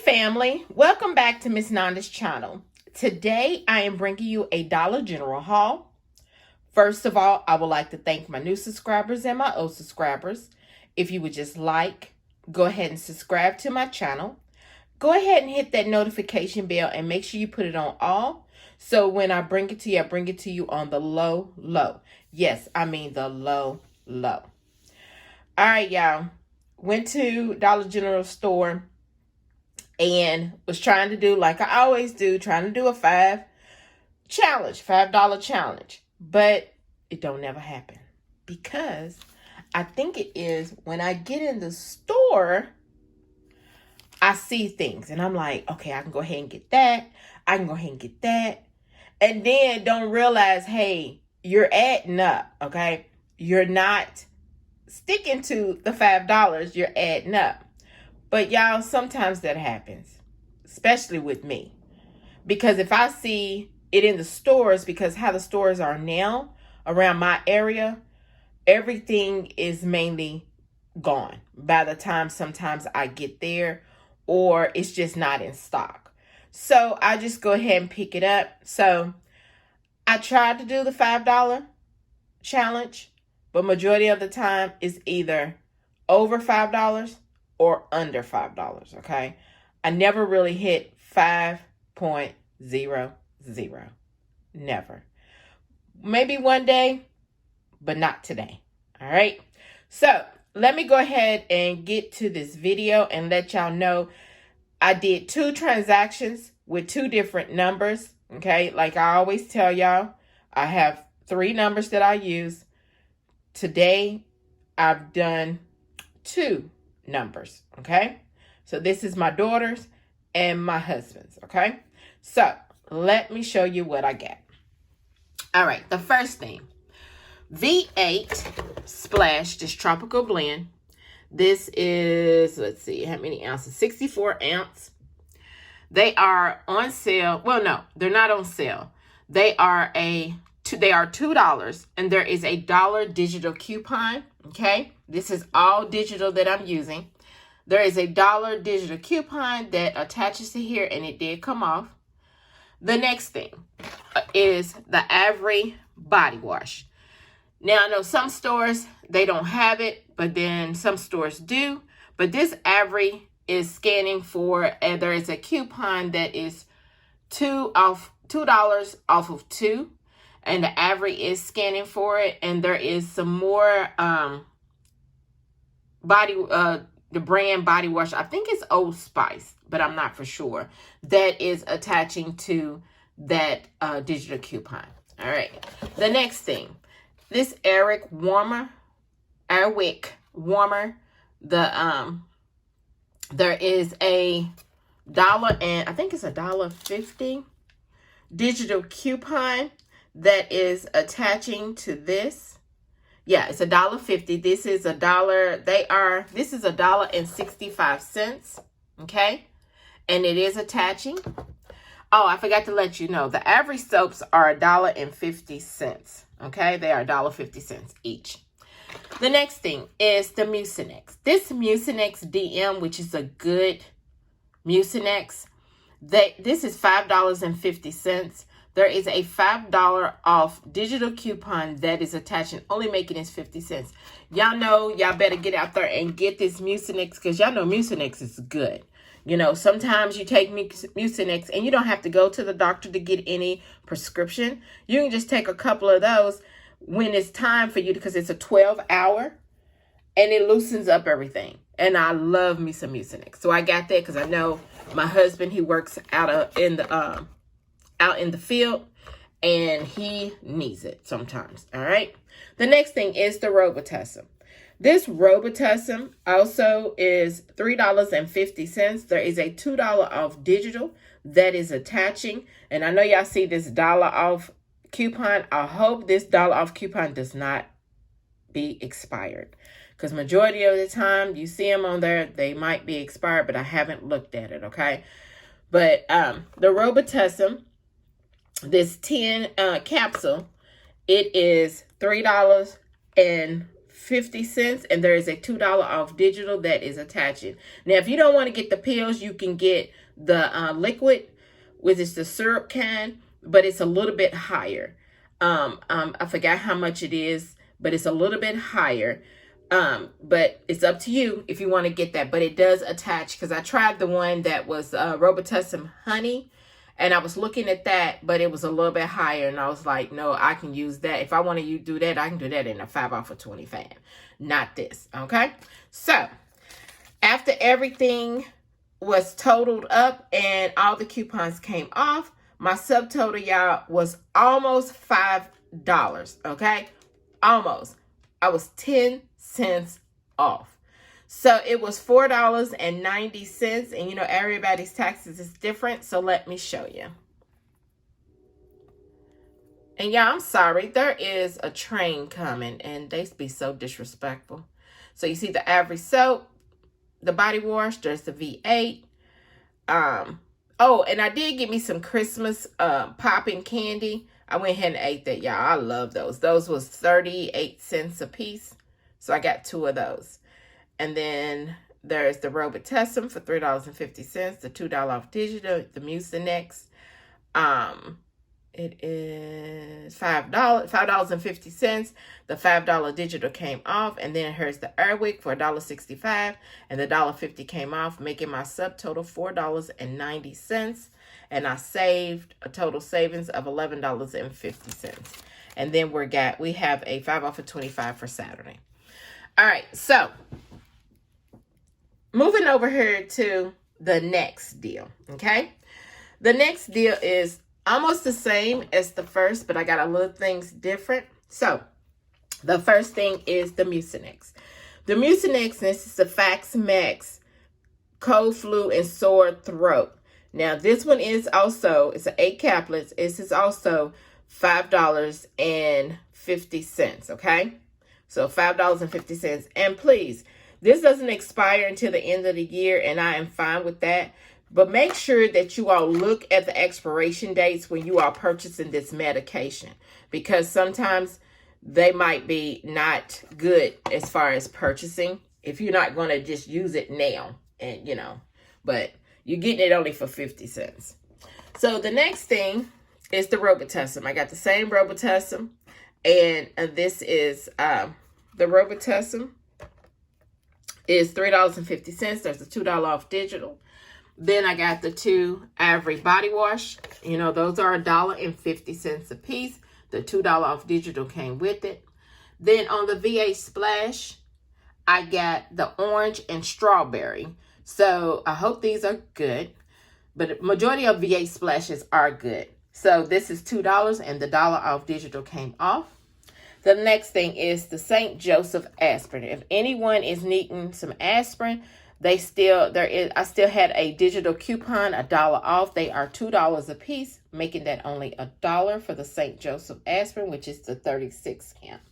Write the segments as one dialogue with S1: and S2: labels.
S1: family, welcome back to Miss Nanda's channel. Today I am bringing you a Dollar General haul. First of all, I would like to thank my new subscribers and my old subscribers. If you would just go ahead and subscribe to my channel. Go ahead and hit that notification bell and make sure you put it on all. So when I bring it to you, I bring it to you on the low. Yes, I mean the low. All right, y'all. Went to Dollar General store and was trying to do, like I always do, trying to do a $5 challenge. But it don't never happen. Because I think it is when I get in the store, I see things. And I'm like, okay, I can go ahead and get that. I can go ahead and get that. And then don't realize, hey, you're adding up, okay? You're not sticking to the $5. You're adding up. But y'all, sometimes that happens, especially with me. Because if I see it in the stores, because how the stores are now around my area, everything is mainly gone by the time sometimes I get there, or it's just not in stock. So I just go ahead and pick it up. So I tried to do the $5 challenge, but majority of the time it's either over $5 or under $5, okay? I never really hit 5.00. Never. Maybe one day, but not today, all right? So let me go ahead and get to this video and let y'all know I did 2 transactions with 2 different numbers, okay? Like I always tell y'all, I have 3 numbers that I use. Today, I've done 2 numbers, okay? So this is my daughter's and my husband's, okay? So let me show you what I got. All right, the first thing, V8 Splash, this tropical blend. This is, let's see, how many ounces? 64 ounce. They are on sale. Well, no, they're not on sale. They are $2, and there is a $1 digital coupon, okay? This is all digital that I'm using. There is a $1 digital coupon that attaches to here, and it did come off. The next thing is the Avery body wash. Now, I know some stores, they don't have it, but then some stores do. But this Avery is scanning for, and there is a coupon that is $2 off of 2. And the Avery is scanning for it. And there is some more the brand body wash. I think it's Old Spice, but I'm not for sure. That is attaching to that digital coupon. All right. The next thing, this Airwick warmer. There is a $1 and I think it's $1.50 digital coupon that is attaching to this. Yeah, it's $1.50. This is $1. This is $1.65. Okay, and it is attaching. Oh, I forgot to let you know, the average soaps are $1.50. Okay, they are $1.50 each. The next thing is the Mucinex. This Mucinex DM, which is a good Mucinex, this is $5.50. There is a $5 off digital coupon that is attached, and only making is 50 cents. Y'all know, y'all better get out there and get this Mucinex, because y'all know Mucinex is good. You know, sometimes you take Mucinex and you don't have to go to the doctor to get any prescription. You can just take a couple of those when it's time for you, because it's a 12-hour and it loosens up everything. And I love me some Mucinex. So I got that because I know my husband, he works out in the field, and he needs it sometimes. All right. The next thing is the Robitussin. This Robitussin also is $3.50. There is a $2 off digital that is attaching. And I know y'all see this $1 off coupon. I hope this $1 off coupon does not be expired, because majority of the time you see them on there, they might be expired, but I haven't looked at it. Okay. But the Robitussin, this 10 capsule, it is $3.50. $2.50, and there is a $2 off digital that is attaching. Now, if you don't want to get the pills, you can get the liquid, which is the syrup kind, but it's a little bit higher. I forgot how much it is, but it's a little bit higher. But it's up to you if you want to get that. But it does attach, because I tried the one that was Robitussin honey, and I was looking at that, but it was a little bit higher, and I was like, no, I can use that. If I want to do that, I can do that in a 5 off of 25, not this. Okay, so after everything was totaled up and all the coupons came off, my subtotal, y'all, was almost $5. Okay, almost. I was 10 cents off. So it was $4.90, and you know, everybody's taxes is different, so let me show you. And yeah, I'm sorry, there is a train coming, and they be so disrespectful. So you see the average soap, the body wash, there's the V8. Oh, and I did get me some Christmas popping candy. I went ahead and ate that, y'all. I love those. Those was 38 cents a piece, so I got 2 of those. And then there's the Robitussin for $3.50, the $2 off digital, the Mucinex. It is $5.50. The $5 digital came off, and then here's the Airwick for $1.65, and the $1.50 came off, making my subtotal $4.90, and I saved a total savings of $11.50. And then we have a 5 off of 25 for Saturday. All right, so moving over here to the next deal, okay? The next deal is almost the same as the first, but I got a little things different. So the first thing is the Mucinex. The Mucinex, this is the Fax Max cold, flu, and sore throat. Now this one is also, it's an 8 caplets. This is also $5.50, okay? So $5.50. And please, this doesn't expire until the end of the year, and I am fine with that. But make sure that you all look at the expiration dates when you are purchasing this medication, because sometimes they might be not good as far as purchasing if you're not going to just use it now, and you know, but you're getting it only for 50 cents. So the next thing is the Robitussin. I got the same Robitussin, and this is the Robitussin is $3.50. There's a $2 off digital. Then I got the 2 Avery body wash. You know, those are $1.50 a piece. The $2 off digital came with it. Then on the V8 Splash, I got the orange and strawberry. So I hope these are good, but the majority of V8 Splashes are good. So this is $2, and the $1 off digital came off. The next thing is the St. Joseph aspirin. If anyone is needing some aspirin, I still had a digital coupon, $1 off. They are $2 a piece, making that only $1 for the St. Joseph aspirin, which is the 36 count.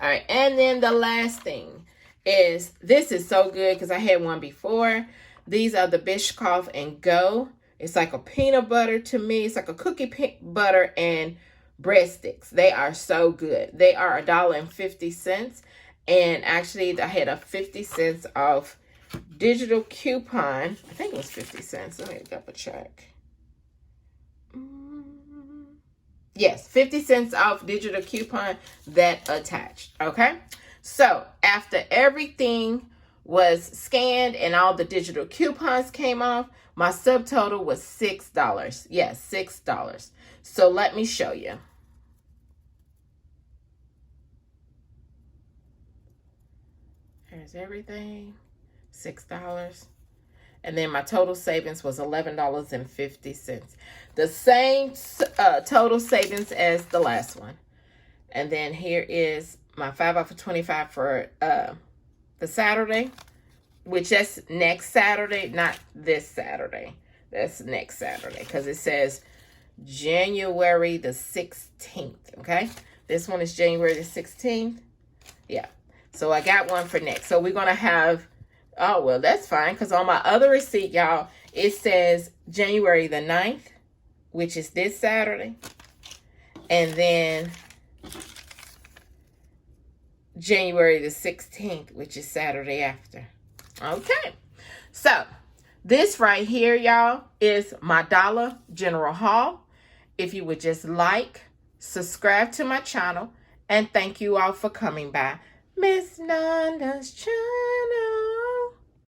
S1: All right, and then the last thing is, this is so good because I had one before. These are the Biscoff and Go. It's like a peanut butter to me. It's like a cookie butter and breadsticks. They are so good. They are $1.50, and actually I had a 50 cents off digital coupon. I think it was 50 cents. Let me double check. Yes, 50 cents off digital coupon that attached. Okay, so after everything was scanned and all the digital coupons came off, my subtotal was $6. Yes, $6. So let me show you. Here's everything. $6. And then my total savings was $11.50. The same total savings as the last one. And then here is my 5 off of 25 for the Saturday, which that's next Saturday, not this Saturday. That's next Saturday, because it says January the 16th, okay? This one is January the 16th. Yeah. So I got one for next. So we're going to have, oh, well, that's fine, because on my other receipt, y'all, it says January the 9th, which is this Saturday. And then January the 16th, which is Saturday after. Okay. So this right here, y'all, is my Dollar General haul. If you would just like, subscribe to my channel, and thank you all for coming by Miss Nanda's channel.